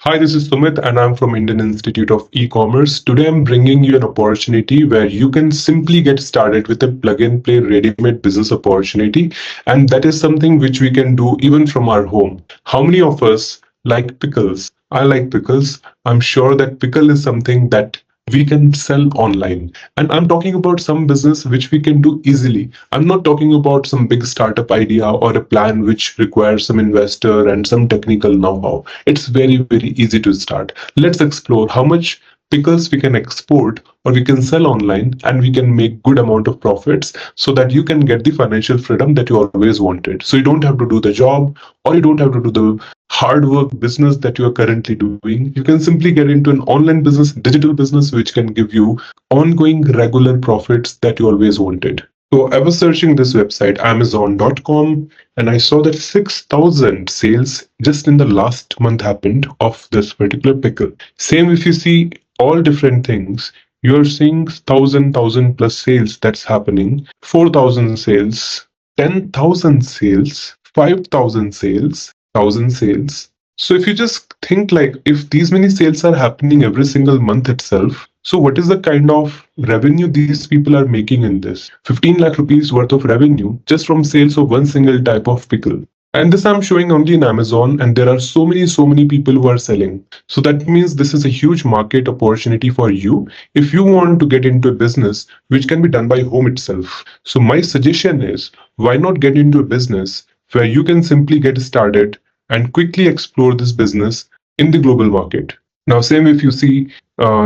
Hi, this is Sumit, and I'm from Indian Institute of E-commerce. Today, I'm bringing you an opportunity where you can simply get started with a plug-and-play ready-made business opportunity, and that is something which we can do even from our home. How many of us like pickles? I like pickles. I'm sure that pickle is something that we can sell online. And I'm talking about some business which we can do easily. I'm not talking about some big startup idea or a plan which requires some investor and some technical know-how. It's very, very easy to start. Let's explore how much pickles we can export or we can sell online and we can make good amount of profits so that you can get the financial freedom that you always wanted. So you don't have to do the job or you don't have to do the hard work business that you are currently doing. You can simply get into an online business, digital business, which can give you ongoing regular profits that you always wanted. So I was searching this website, Amazon.com, and I saw that 6,000 sales just in the last month happened of this particular pickle. Same if you see all different things, you're seeing 1,000 plus sales that's happening, 4,000 sales, 10,000 sales, 5,000 sales, 1,000 sales. So if you just think like if these many sales are happening every single month itself, so what is the kind of revenue these people are making in this? 15 lakh rupees worth of revenue just from sales of one single type of pickle. And this I'm showing only in Amazon, and there are so many people who are selling. So that means this is a huge market opportunity for you if you want to get into a business which can be done by home itself. So my suggestion is why not get into a business where you can simply get started and quickly explore this business in the global market. Now, same if you see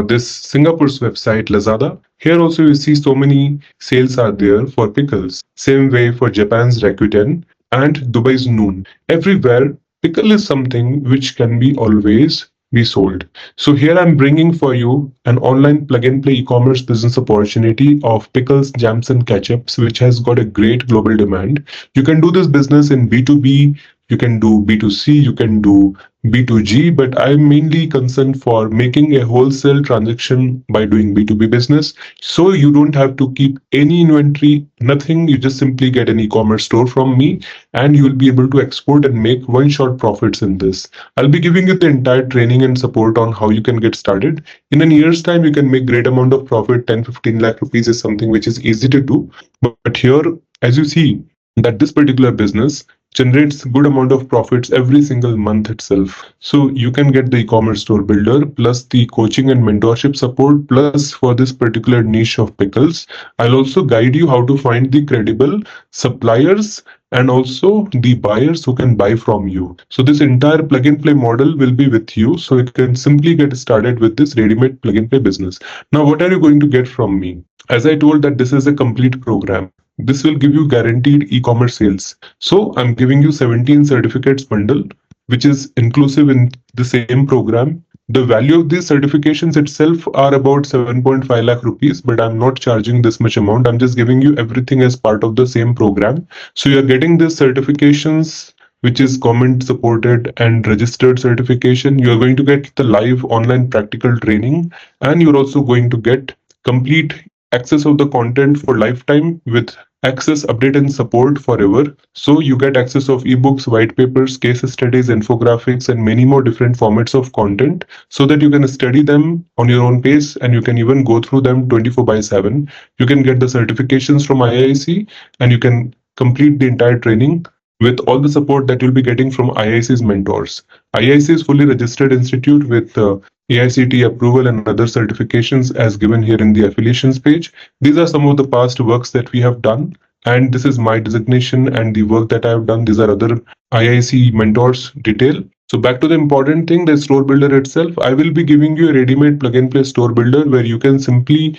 this Singapore's website, Lazada, here also you see so many sales are there for pickles. Same way for Japan's Rakuten and Dubai's Noon. Everywhere, pickle is something which can be always be sold. So here I'm bringing for you an online plug-and-play e-commerce business opportunity of pickles, jams, and ketchups, which has got a great global demand. You can do this business in B2B, you can do B2C, you can do B2G, but I'm mainly concerned for making a wholesale transaction by doing B2B business. So you don't have to keep any inventory, nothing. You just simply get an e-commerce store from me and you will be able to export and make one-shot profits in this. I'll be giving you the entire training and support on how you can get started. In a year's time, you can make great amount of profit. 10, 15 lakh rupees is something which is easy to do. But here, as you see, that this particular business generates good amount of profits every single month itself. So you can get the e-commerce store builder plus the coaching and mentorship support plus for this particular niche of pickles. I'll also guide you how to find the credible suppliers and also the buyers who can buy from you. So this entire plug and play model will be with you. So you can simply get started with this ready-made plug and play business. Now, what are you going to get from me? As I told that this is a complete program. This will give you guaranteed e-commerce sales. So I'm giving you 17 certificates bundle, which is inclusive in the same program. The value of these certifications itself are about 7.5 lakh rupees, but I'm not charging this much amount. I'm just giving you everything as part of the same program. So you're getting these certifications, which is government supported and registered certification. You're going to get the live online practical training, and you're also going to get complete access of the content for lifetime with access, update, and support forever. So you get access of ebooks, white papers, case studies, infographics, and many more different formats of content so that you can study them on your own pace and you can even go through them 24/7. You can get the certifications from IIC and you can complete the entire training with all the support that you'll be getting from IIC's mentors. IIC is fully registered institute with AICTE approval and other certifications as given here in the affiliations page. These are some of the past works that we have done, and this is my designation and the work that I have done. These are other IIC mentors detail. So back to the important thing, the store builder itself. I will be giving you a ready-made plug-and-play store builder where you can simply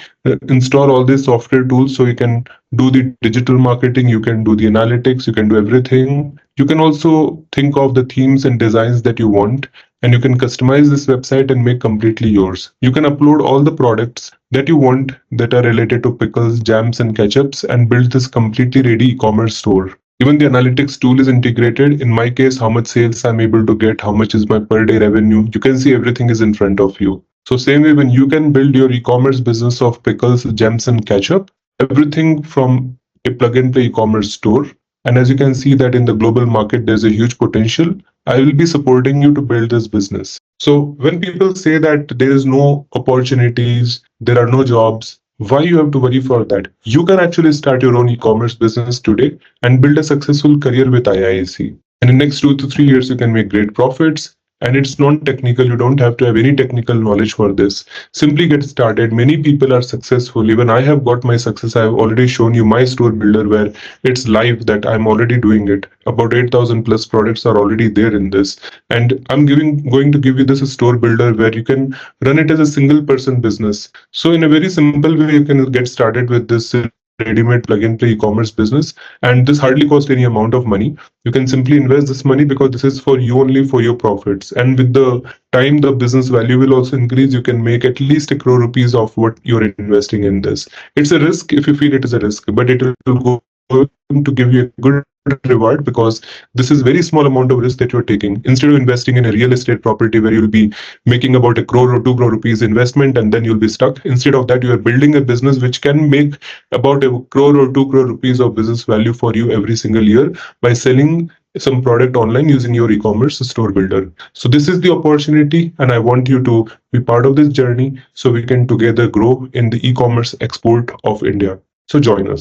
install all these software tools so you can do the digital marketing, you can do the analytics, you can do everything. You can also think of the themes and designs that you want, and you can customize this website and make completely yours. You can upload all the products that you want that are related to pickles, jams, and ketchups and build this completely ready e-commerce store. Even the analytics tool is integrated. In my case, how much sales I'm able to get, how much is my per day revenue. You can see everything is in front of you. So same way when you can build your e-commerce business of pickles, jams, and ketchup, everything from a plug and play e-commerce store. And as you can see that in the global market, there's a huge potential. I will be supporting you to build this business. So when people say that there is no opportunities, there are no jobs, why you have to worry for that? You can actually start your own e-commerce business today and build a successful career with IIC. And in the next 2 to 3 years, you can make great profits. And it's non-technical. You don't have to have any technical knowledge for this. Simply get started. Many people are successful. Even I have got my success. I have already shown you my store builder where it's live that I'm already doing it. About 8,000 plus products are already there in this. And I'm going to give you this store builder where you can run it as a single person business. So in a very simple way, you can get started with this ready-made plug-and-play e-commerce business, and this hardly cost any amount of money. You can simply invest this money because this is for you, only for your profits. And with the time, the business value will also increase. You can make at least a crore rupees of what you're investing in this. It's a risk if you feel it is a risk, but it will go to give you a good reward because this is very small amount of risk that you're taking. Instead of investing in a real estate property where you'll be making about a crore or 2 crore rupees investment and then you'll be stuck, instead of that, you are building a business which can make about a crore or 2 crore rupees of business value for you every single year by selling some product online using your e-commerce store builder. So this is the opportunity and I want you to be part of this journey so we can together grow in the e-commerce export of India. So join us.